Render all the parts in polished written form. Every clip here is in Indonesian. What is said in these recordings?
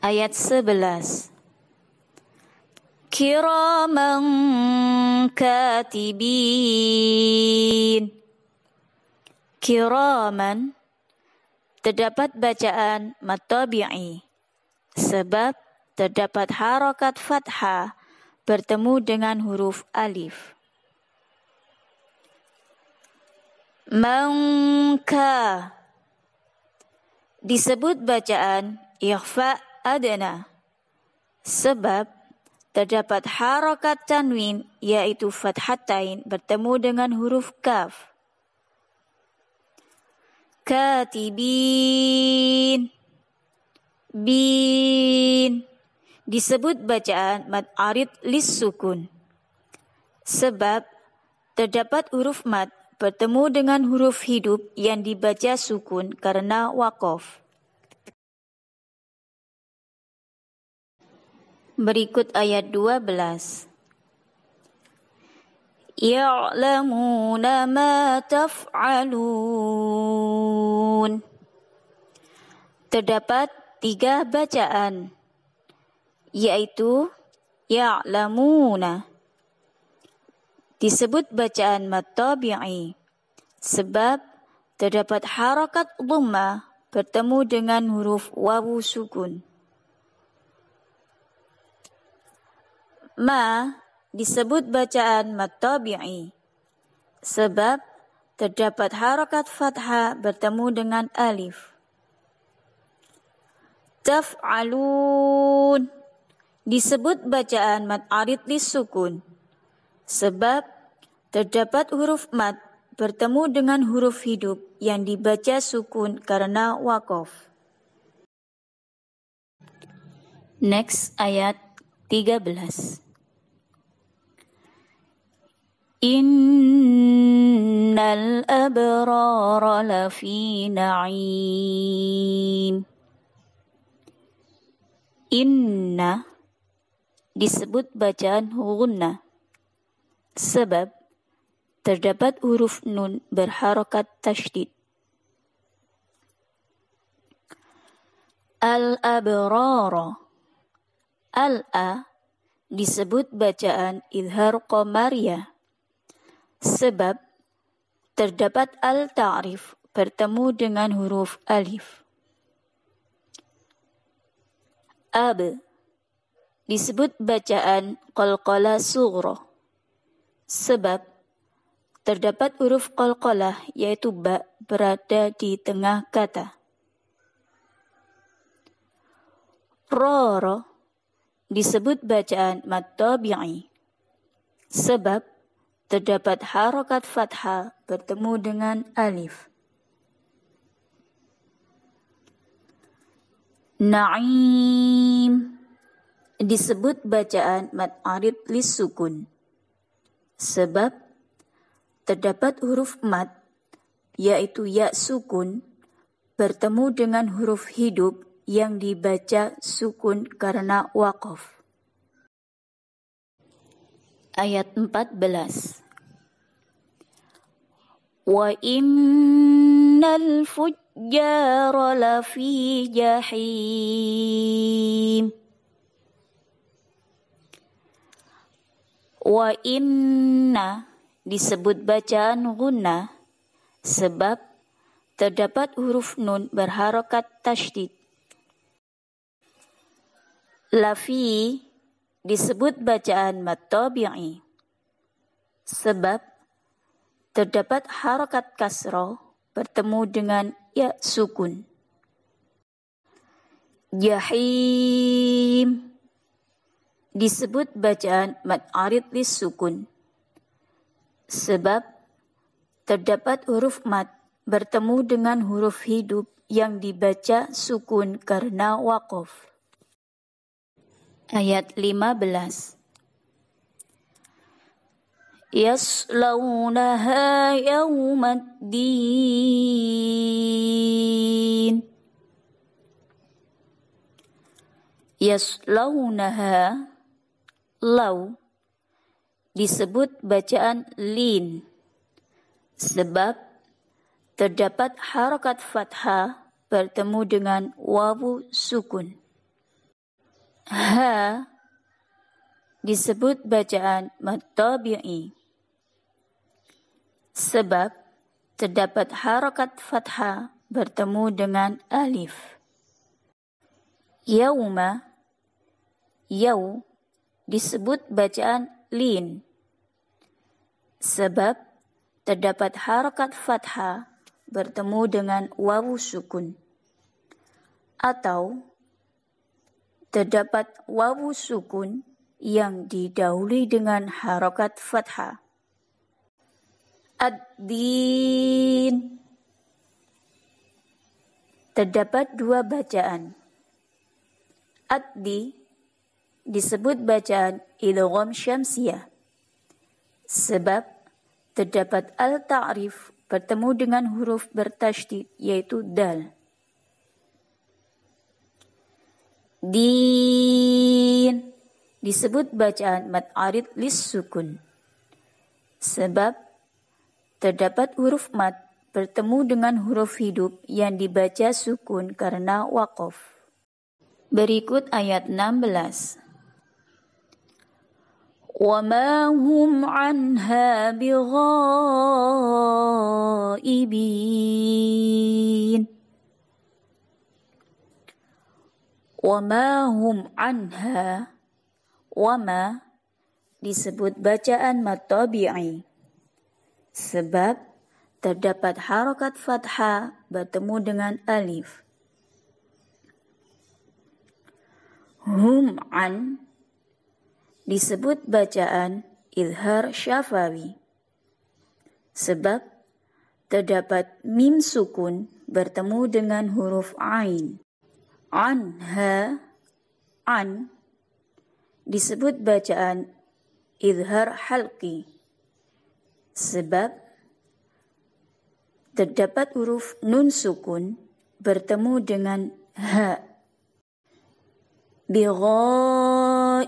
Ayat 11. Kiraman katibin. Kiraman terdapat bacaan matabi'i sebab terdapat harakat fathah bertemu dengan huruf alif. Mangka disebut bacaan ikhfa adna sebab terdapat harakat tanwin yaitu fathatain bertemu dengan huruf kaf. Katibin bin disebut bacaan mad arid lis sukun sebab terdapat huruf mad bertemu dengan huruf hidup yang dibaca sukun karena waqaf. Berikut ayat 12. Ya'lamuna ma taf'alun. Terdapat 3 bacaan, yaitu ya'lamuna disebut bacaan matabi'i sebab terdapat harakat dhammah bertemu dengan huruf wawu sukun. Ma disebut bacaan matabi'i sebab terdapat harakat fathah bertemu dengan alif. Taf'alun disebut bacaan mad arid lis sukun sebab terdapat huruf mad bertemu dengan huruf hidup yang dibaca sukun karena waqaf. Next ayat 13. Innal abrara lafi na'im. Inna disebut bacaan ghunna sebab terdapat huruf nun berharakat tasydid. Al-abrara al-a disebut bacaan izhar qamariyah sebab terdapat al-ta'rif bertemu dengan huruf alif. Ab disebut bacaan qalqalah sughra sebab terdapat huruf qalqalah yaitu ba berada di tengah kata. Rara disebut bacaan matabi'i sebab terdapat harakat fathah bertemu dengan alif. Na'im disebut bacaan mad arid lis sukun sebab terdapat huruf mad yaitu ya sukun bertemu dengan huruf hidup yang dibaca sukun karena waqaf. Ayat 14. Wa innal fujjara lafi jahim. Wa inna disebut bacaan ghunna sebab terdapat huruf nun berharakat tasydid. Lafi disebut bacaan matabi'i sebab terdapat harakat kasrah bertemu dengan ya sukun. Jahim disebut bacaan mad arid lis sukun sebab terdapat huruf mad bertemu dengan huruf hidup yang dibaca sukun karena waqaf. Ayat 15. Yaslawnaha yawmaddin. Yaslawnaha law disebut bacaan lin sebab terdapat harakat fathah bertemu dengan wawu sukun. Ha disebut bacaan mad tabi'i sebab terdapat harakat fathah bertemu dengan alif. Yauma, yau disebut bacaan lin sebab terdapat harakat fathah bertemu dengan wawu sukun, atau terdapat wawu sukun yang didahului dengan harakat fathah. Ad-din, terdapat dua bacaan. Ad-di disebut bacaan idgham syamsiyah sebab terdapat al-ta'rif bertemu dengan huruf bertasydid yaitu dal. Din disebut bacaan mad arid lis-sukun sebab terdapat huruf mad bertemu dengan huruf hidup yang dibaca sukun karena waqaf. Berikut ayat 16. وَمَا هُمْ عَنْهَا بِغَائِبِينَ. وَمَا هُمْ عَنْهَا, وَمَا disebut bacaan mad tabi'i sebab terdapat harakat fathah bertemu dengan alif. Hum an disebut bacaan izhar syafawi sebab terdapat mim sukun bertemu dengan huruf ain. Anha, an disebut bacaan izhar halqi sebab terdapat huruf nun sukun bertemu dengan ha. Bighaibin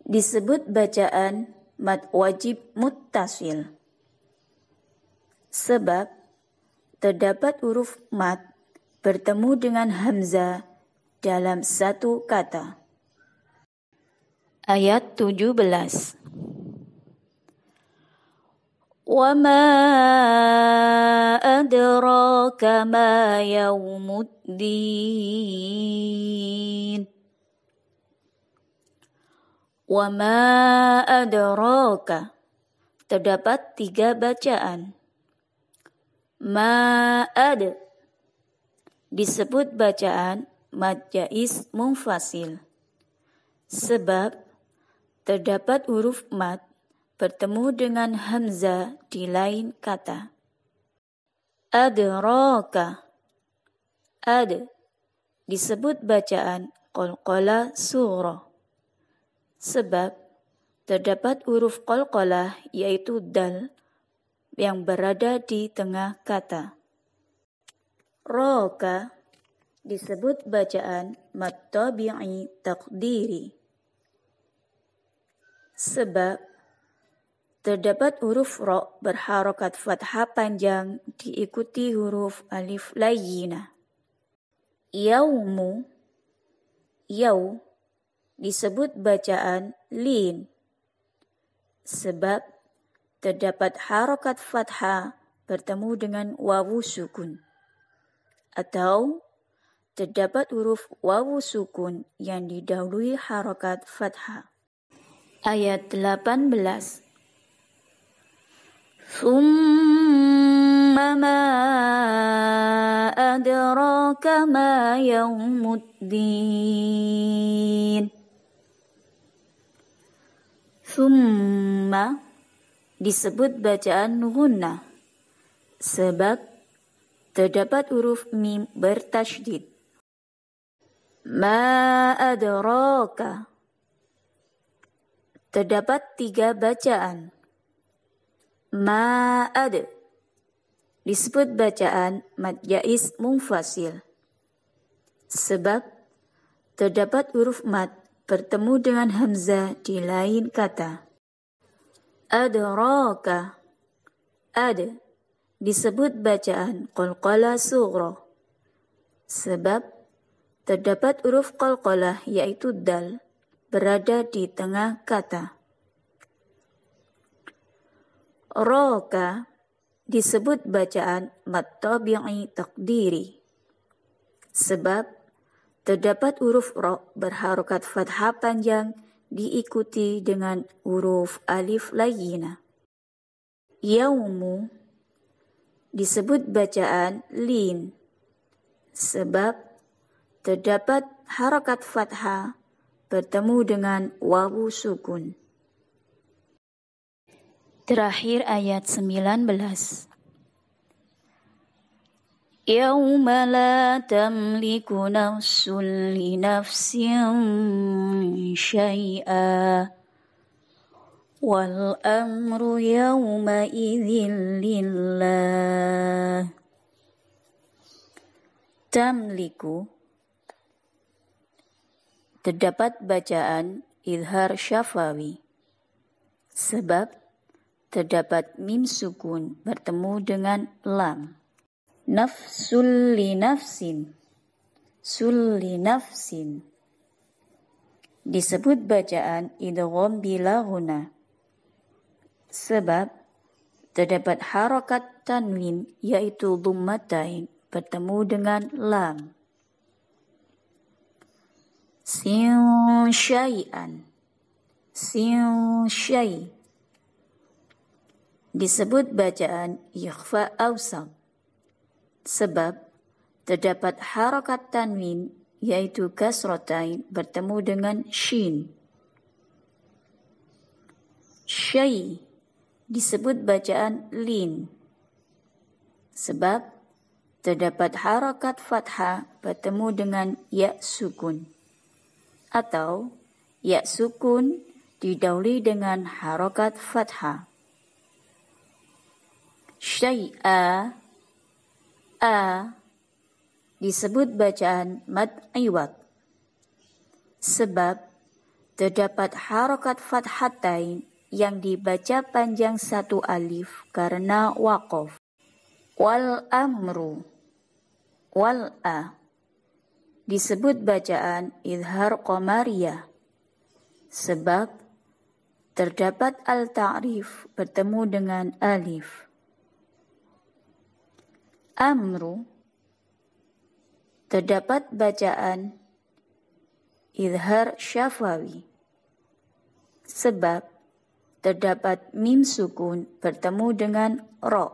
disebut bacaan mad wajib muttasil sebab terdapat huruf mad bertemu dengan hamzah dalam satu kata. Ayat 17. وَمَا أَدْرَاكَ مَا يَوْمُ الدِّينِ. وَمَا أَدْرَاكَ terdapat tiga bacaan. Ma'ad disebut bacaan mad jaiz munfasil sebab terdapat huruf mad bertemu dengan hamzah di lain kata. Adraka, ad disebut bacaan qalqalah surah sebab terdapat huruf qalqalah yaitu dal yang berada di tengah kata. Roka disebut bacaan mad tabi'i taqdiri sebab terdapat huruf ro berharokat fathah panjang diikuti huruf alif layyinah. Yaumu, yau disebut bacaan lin sebab terdapat harokat fathah bertemu dengan wawu sukun atau terdapat huruf wawu sukun yang didahului harokat fathah. Ayat 18. ثُمَّ مَا أَدْرَاكَ مَا يَوْمُ الدِّينِ. ثُمَّ disebut bacaan gunnah sebab terdapat huruf mim bertasydid. Ma adraka terdapat tiga bacaan. Ma'ad disebut bacaan mad jaiz munfasil sebab terdapat huruf mad bertemu dengan hamzah di lain kata. Adraka, ad disebut bacaan qalqalah sughra sebab terdapat huruf qalqalah yaitu dal berada di tengah kata. Roka disebut bacaan mad tabi'i taqdiri sebab terdapat huruf ro berharokat fathah panjang diikuti dengan huruf alif layyinah. Yaumu disebut bacaan lin sebab terdapat harokat fathah bertemu dengan wawu sukun. Terakhir ayat 19. Yauma la tamliku nafsun li nafsin syai'a wal amru yauma idzin lillah. Tamliku terdapat bacaan idhar syafawi sebab terdapat mim sukun bertemu dengan lam. Nafsul li nafsin, sul li nafsin disebut bacaan idgham bila ghunna sebab terdapat harokat tanwin yaitu dhammatain bertemu dengan lam. Sin syai'an, sin syai' disebut bacaan ikhfa awsat sebab terdapat harokat tanwin yaitu kasratain bertemu dengan shin. Syai disebut bacaan lin sebab terdapat harokat fathah bertemu dengan ya sukun atau ya sukun didahului dengan harokat fathah. Syai'a disebut bacaan mad iwad sebab terdapat harokat fathatain yang dibaca panjang satu alif karena waqaf. Wal amru disebut bacaan idhar qamariyah sebab terdapat al-ta'rif bertemu dengan alif. Amru terdapat bacaan idhar syafawi sebab terdapat mim sukun bertemu dengan ro.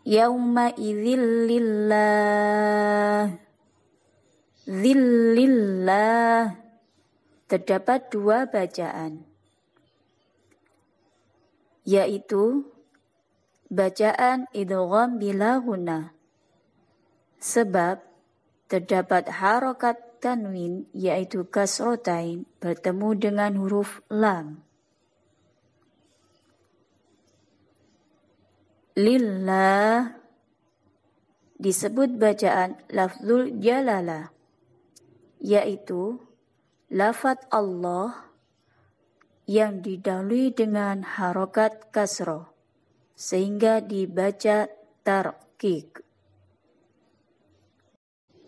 Yauma idzil lillah, zillillah terdapat dua bacaan yaitu bacaan idgham bila ghunna sebab terdapat harokat tanwin yaitu kasrotain bertemu dengan huruf lam. Lillah disebut bacaan lafzul jalalah yaitu lafaz Allah yang didahului dengan harokat kasroh sehingga dibaca tarqiq.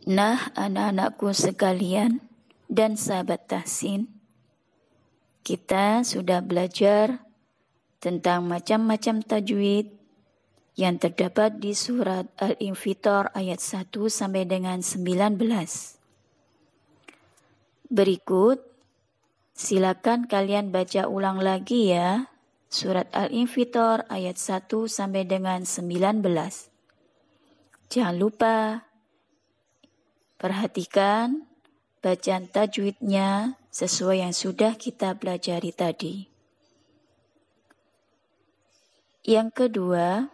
Nah, anak-anakku sekalian dan sahabat tahsin, kita sudah belajar tentang macam-macam tajwid yang terdapat di surat Al-Infitar ayat 1 sampai dengan 19. Berikut, silakan kalian baca ulang lagi ya. Surat Al-Infitar ayat 1 sampai dengan 19. Jangan lupa perhatikan bacaan tajwidnya sesuai yang sudah kita pelajari tadi. Yang kedua,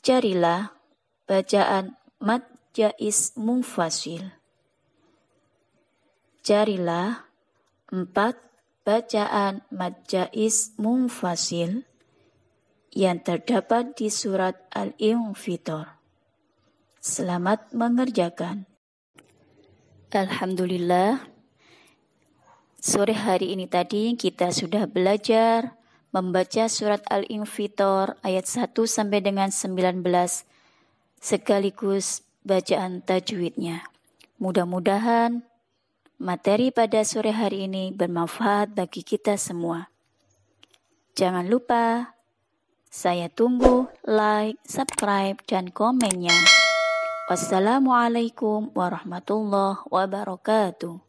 carilah bacaan mad jaiz munfasil. Carilah 4 bacaan mad jaiz munfasil yang terdapat di surat Al-Infitar. Selamat mengerjakan. Alhamdulillah, sore hari ini tadi kita sudah belajar membaca surat Al-Infitar ayat 1 sampai dengan 19 sekaligus bacaan tajwidnya. Mudah-mudahan materi pada sore hari ini bermanfaat bagi kita semua. Jangan lupa, saya tunggu like, subscribe, dan komennya. Wassalamualaikum warahmatullahi wabarakatuh.